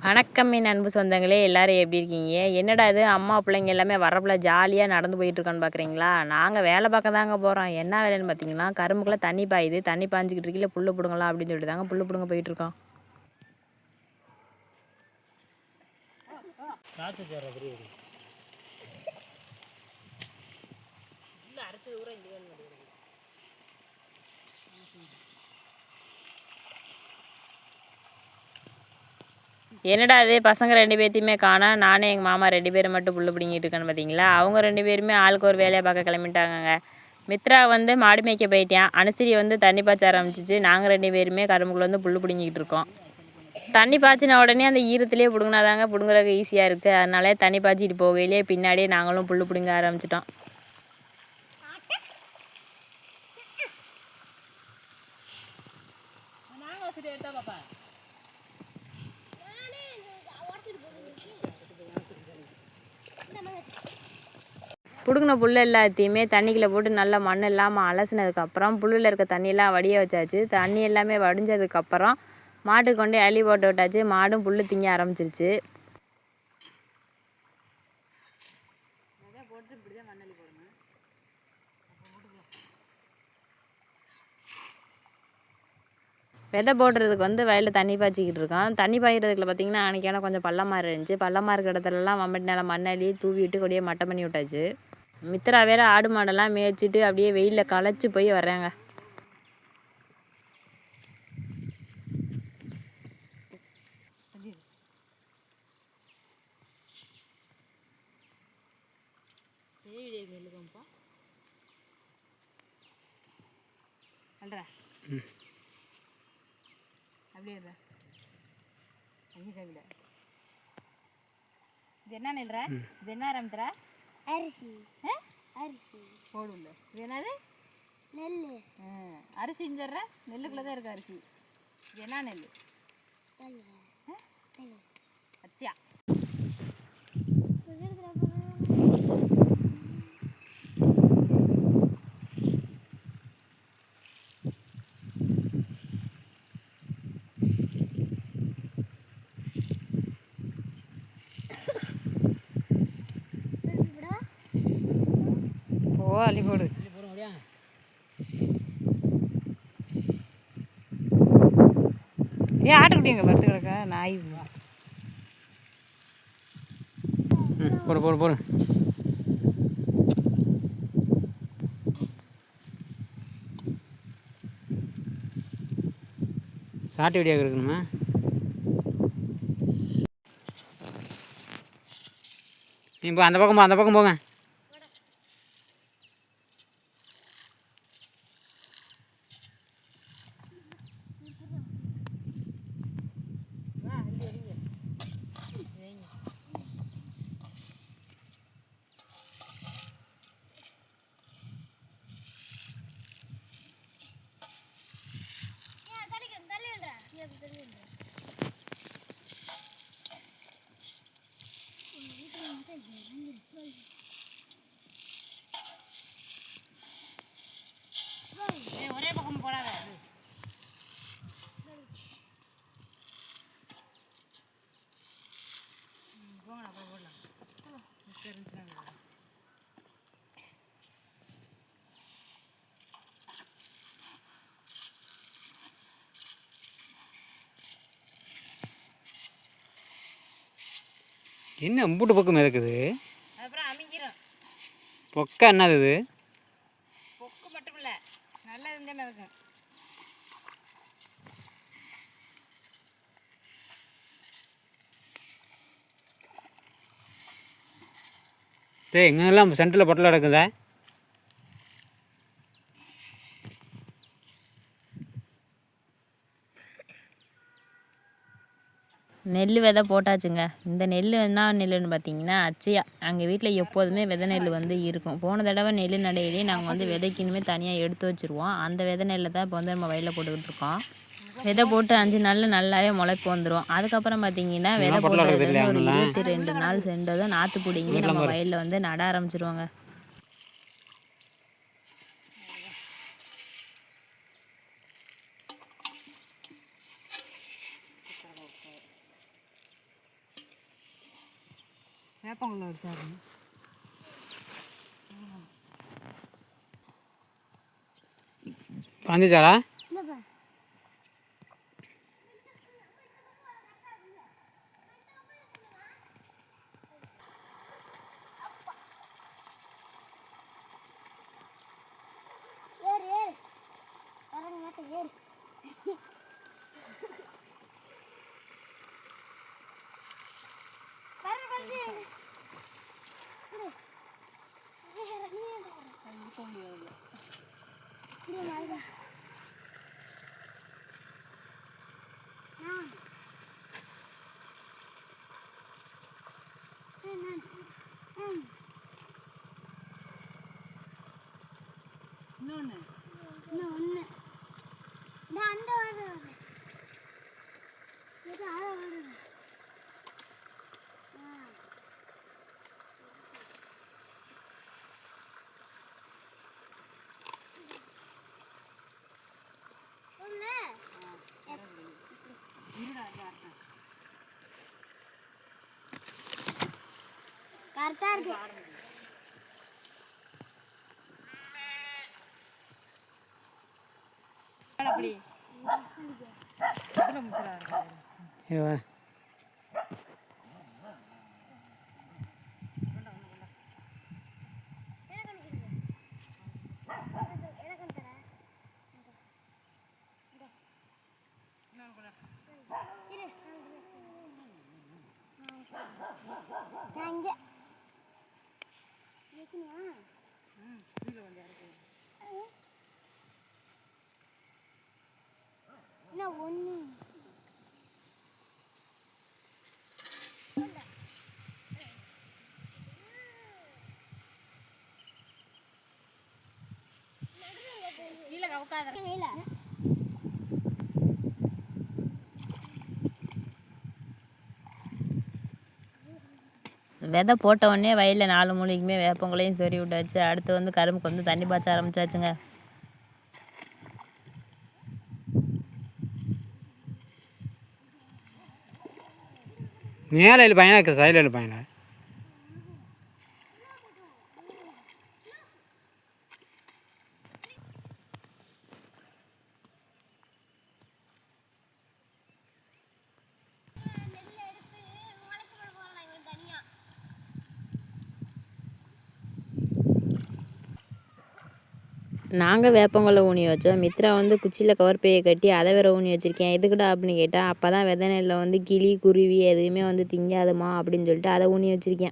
வணக்கம் என் அன்பு சொந்தங்களே, எல்லோரும் எப்படி இருக்கீங்க? என்னடா இது அம்மா பிள்ளைங்க எல்லாமே வரப்பில் ஜாலியாக நடந்து போயிட்டுருக்கான்னு பார்க்குறீங்களா? நாங்கள் வேலை பார்க்க தாங்க போகிறோம். என்ன வேலைன்னு பார்த்தீங்கன்னா, கரும்புக்குள்ளே தண்ணி பாயுது. தண்ணி பாய்ஞ்சிக்கிட்டு இருக்கீங்களா, புல்லு பிடுங்கலாம் அப்படின்னு சொல்லிட்டு தாங்க புல்லு பிடுங்க போயிட்டுருக்கோம். என்னடா அது பசங்க 2 பேர்த்தையுமே காணோம். நானே எங்கள் மாமா 2 பேரும் மட்டும் புல்லு பிடிங்கிட்டு இருக்கேன்னு பார்த்தீங்களா? அவங்க 2 பேருமே ஆளுக்கு ஒரு வேலையை பார்க்க கிளம்பிட்டாங்கங்க. மித்ரா வந்து மாடு மேய்க்க போயிட்டான். அனுசரி வந்து தண்ணி பாய்ச்ச ஆரம்பிச்சிச்சு. நாங்கள் 2 பேருமே கரும்புக்குள்ள வந்து புல்லு பிடுங்கிட்டு இருக்கோம். தண்ணி பாய்ச்சின உடனே அந்த ஈரத்துலேயே பிடுங்கினாதாங்க பிடுங்குறதுக்கு ஈஸியாக இருக்குது. அதனாலே தண்ணி பாய்ச்சிட்டு போகையிலே பின்னாடியே நாங்களும் புல்லு பிடுங்க ஆரம்பிச்சிட்டோம். பிடுங்கின புல் எல்லாத்தையுமே தண்ணிக்குள்ளே போட்டு நல்லா மண் இல்லாமல் அலசினதுக்கப்புறம் புல்லில் இருக்க தண்ணியெல்லாம் வடிய வச்சாச்சு. தண்ணி எல்லாமே வடிஞ்சதுக்கப்புறம் மாட்டுக்கு கொண்டு அள்ளி போட்டு விட்டாச்சு. மாடும் புல் திங்க ஆரம்பிச்சிருச்சு. விதை போடுறதுக்கு வந்து வயலில் தண்ணி பாய்ச்சிக்கிட்டு இருக்கோம். தண்ணி பாய்கிறதுக்குள்ள பார்த்திங்கன்னா அன்றைக்கான கொஞ்சம் பள்ளமாக இருந்துச்சு. பள்ளமாக இருக்கிற இடத்துலலாம் வம்பட்டு நேரம் மண்ணள்ளி தூவிட்டு கொடியே மட்டம் பண்ணி விட்டாச்சு. மித்ரா வேறு ஆடு மாடெல்லாம் மேய்ச்சிட்டு அப்படியே வெயிலில் களைச்சி போய் வர்றாங்க. அப்படியே இது என்ன நெல்ற? இது என்ன ஆரம்பிக்கிற? அரிசி. அரிசி போடுல. இது என்னது? நெல். அரிசி இஞ்சற நெல்லுக்குள்ள தான் இருக்கு அரிசி. இது என்ன நெல்? அச்சியா. அள்ளி போடு. ஏன் ஆட்டுக்குட்டிங்க படுத்து கிடக்க நாய்? போடு போடு போடு. சாட்டி வெடியாக இருக்கணுமா? இப்போ அந்த பக்கம் அந்த பக்கம் போங்க. ஒரே பக்கம் போடாத. போங்கடா போய் போடலாம். என்ன அம்பூட்டு பக்கம் இருக்குது? அப்புறம் அமைக்கிறோம். பொக்கா என்னது இது? பொக்கு மட்டும் இல்லை, நல்லா இருந்தானே இருக்கும். சரி, எங்கெல்லாம் சென்டரில் பொட்டல் கிடக்குதா? நெல் விதை போட்டாச்சுங்க. இந்த நெல் என்ன நெல்லுன்னு பார்த்தீங்கன்னா அச்சியா. எங்கள் வீட்டில் எப்போதுமே விதை நெல் வந்து இருக்கும். போன தடவை நெல் நடையிலே நாங்கள் வந்து விதைக்குனுமே தனியாக எடுத்து வச்சுருவோம். அந்த விதை நெல்லை தான் இப்போ வந்து நம்ம வயலில் போட்டுக்கிட்டு இருக்கோம். விதை போட்டு 5 நாளில் நல்லாவே முளைப்பு வந்துடும். அதுக்கப்புறம் பார்த்தீங்கன்னா விதை போட்டது வந்து ஒரு 22 நாள் சென்றதும் நாற்று பிடிங்கி நம்ம வயலில் வந்து நட ஆரம்பிச்சிருவோங்க. வேப்பங்குள்ள வச்சாரு வந்துச்சாடா கரெக்டா இருக்கு அப்படி இதுல முச்சரா இருக்கு ஒன்று கீழே கவுக்காத கையில் விதை போட்ட உடனே வயலில் 4 மூலைக்குமே வேப்பங்குள்ளையும் சொறி விட்டாச்சு. அடுத்து வந்து கரும்புக்கு வந்து தண்ணி பாய்ச்ச ஆரம்பிச்சாச்சுங்க. மேலே பையனா இருக்கு சைடில் பையனா நாங்கள் வேப்பங்குள்ள ஊனி வச்சோம். மித்ரா வந்து குச்சியில் கவர் பையை கட்டி அதை வேற ஊனி வச்சுருக்கேன். எதுக்குடா அப்படின்னு கேட்டால், அப்போ தான் விதை நெல்லை வந்து கிளி குருவி எதுவுமே வந்து திங்காதுமா அப்படின்னு சொல்லிட்டு அதை ஊனி வச்சுருக்கேன்.